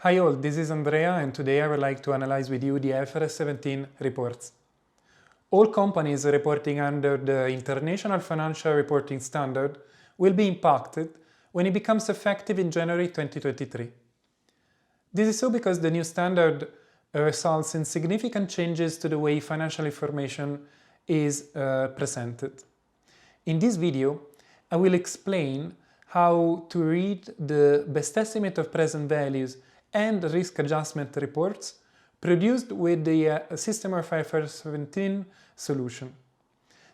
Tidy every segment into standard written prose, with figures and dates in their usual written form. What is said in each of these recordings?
Hi all, this is Andrea and today I would like to analyze with you the IFRS 17 reports. All companies reporting under the International Financial Reporting Standard will be impacted when it becomes effective in January 2023. This is so because the new standard results in significant changes to the way financial information is presented. In this video, I will explain how to read the best estimate of present values and risk adjustment reports produced with the Systemorph IFRS 17 solution.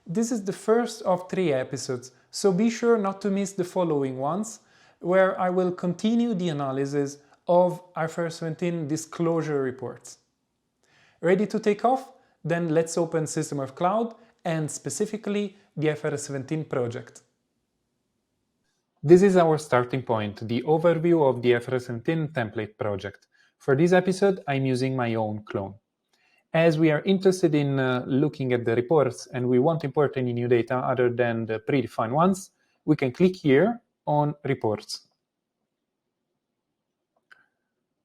This is the first of 3 episodes, so be sure not to miss the following ones, where I will continue the analysis of IFRS 17 disclosure reports. Ready to take off? Then let's open Systemorph Cloud and specifically the IFRS 17 project. This is our starting point, the overview of the IFRS 17 template project. For this episode, I'm using my own clone. As we are interested in looking at the reports and we won't import any new data other than the predefined ones, we can click here on Reports.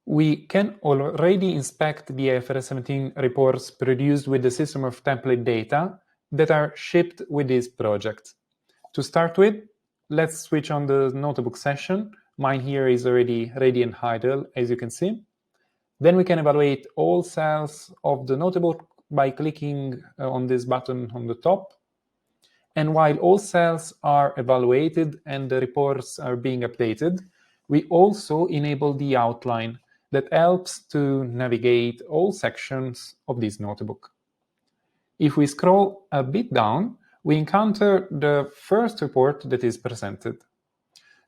We can already inspect the IFRS 17 reports produced with the Systemorph template data that are shipped with this project. To start with, let's switch on the notebook session. Mine here is already ready and idle, as you can see. Then we can evaluate all cells of the notebook by clicking on this button on the top. And while all cells are evaluated and the reports are being updated, we also enable the outline that helps to navigate all sections of this notebook. If we scroll a bit down, we encounter the first report that is presented.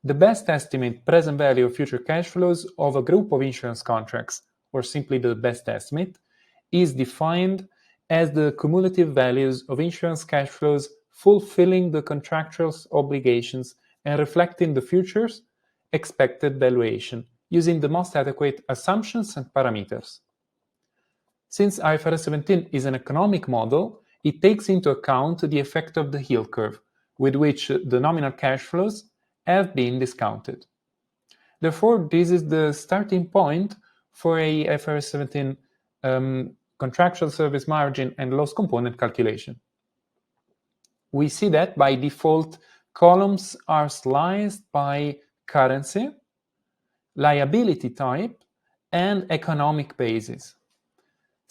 The best estimate present value of future cash flows of a group of insurance contracts, or simply the best estimate, is defined as the cumulative values of insurance cash flows fulfilling the contractual obligations and reflecting the future's expected valuation, using the most adequate assumptions and parameters. Since IFRS 17 is an economic model, it takes into account the effect of the yield curve, with which the nominal cash flows have been discounted. Therefore, this is the starting point for a IFRS 17 contractual service margin and loss component calculation. We see that by default, columns are sliced by currency, liability type, and economic basis.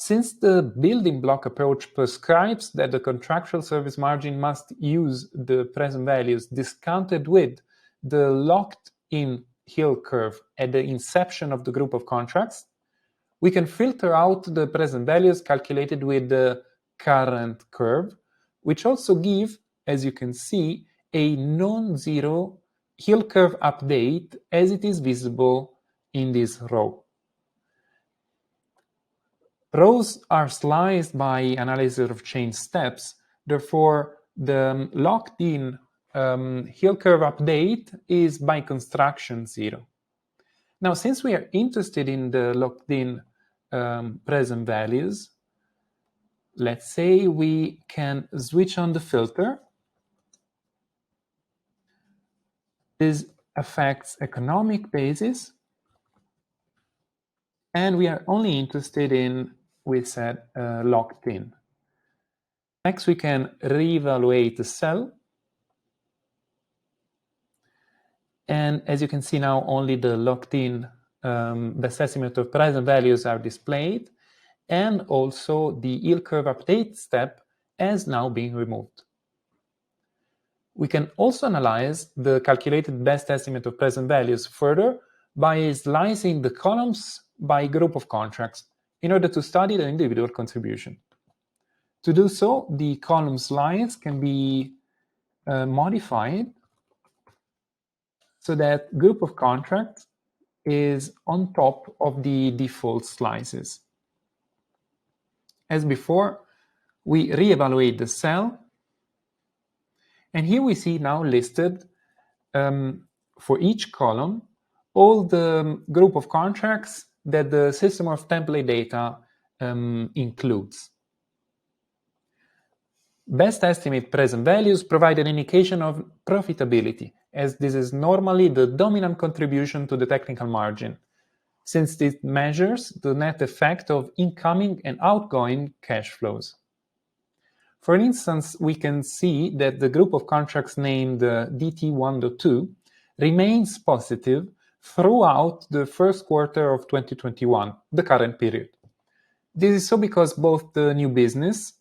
Since the building block approach prescribes that the contractual service margin must use the present values discounted with the locked-in yield curve at the inception of the group of contracts, we can filter out the present values calculated with the current curve, which also give, as you can see, a non-zero yield curve update as it is visible in this row. Rows are sliced by analysis of change steps, therefore the locked-in yield curve update is by construction 0. Now, since we are interested in the locked-in present values, let's say we can switch on the filter. This affects economic basis, and we are only interested in, we said, locked in. Next, we can reevaluate the cell. And as you can see now, only the locked-in best estimate of present values are displayed, and also the yield curve update step has now been removed. We can also analyze the calculated best estimate of present values further by slicing the columns by group of contracts in order to study the individual contribution. To do so, the column slice can be modified so that group of contracts is on top of the default slices. As before, we reevaluate the cell, and here we see now listed for each column all the group of contracts that the Systemorph template data includes. Best estimate present values provide an indication of profitability, as this is normally the dominant contribution to the technical margin. since it measures the net effect of incoming and outgoing cash flows. For instance, we can see that the group of contracts named DT1.2 remains positive throughout the first quarter of 2021, the current period. This is so because both the new business,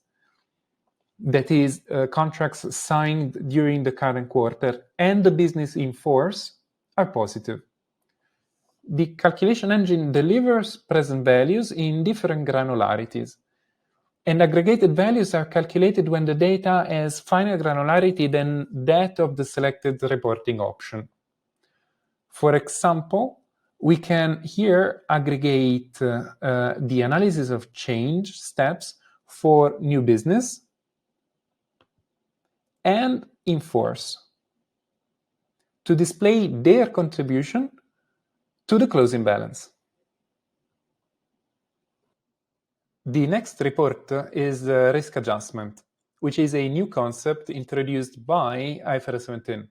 that is, contracts signed during the current quarter, and the business in force are positive. The calculation engine delivers present values in different granularities, and aggregated values are calculated when the data has finer granularity than that of the selected reporting option. For example, we can here aggregate the analysis of change steps for new business and in force to display their contribution to the closing balance. The next report is risk adjustment, which is a new concept introduced by IFRS 17.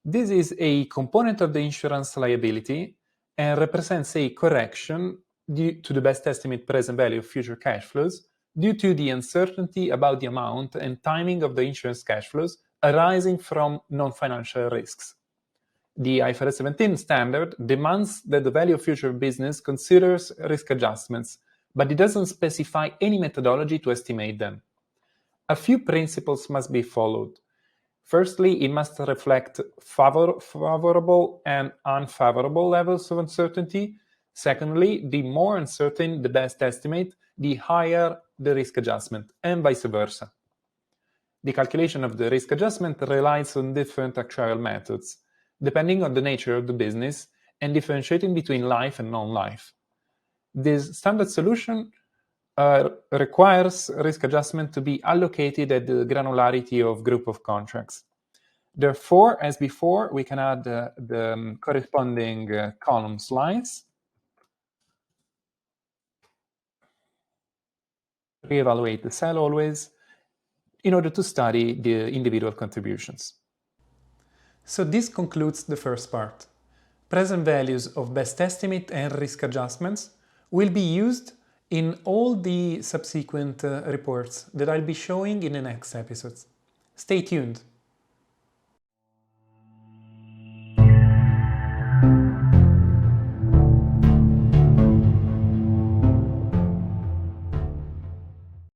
This is a component of the insurance liability and represents a correction due to the best estimate present value of future cash flows due to the uncertainty about the amount and timing of the insurance cash flows arising from non-financial risks. The IFRS 17 standard demands that the value of future business considers risk adjustments, but it doesn't specify any methodology to estimate them. A few principles must be followed. Firstly, it must reflect favorable and unfavorable levels of uncertainty. Secondly, the more uncertain the best estimate, the higher the risk adjustment, and vice versa. The calculation of the risk adjustment relies on different actuarial methods, depending on the nature of the business and differentiating between life and non-life. This standard solution requires risk adjustment to be allocated at the granularity of group of contracts. Therefore, as before, we can add the corresponding column slides, reevaluate the cell always, in order to study the individual contributions. So this concludes the first part. Present values of best estimate and risk adjustments will be used in all the subsequent reports that I'll be showing in the next episodes. Stay tuned!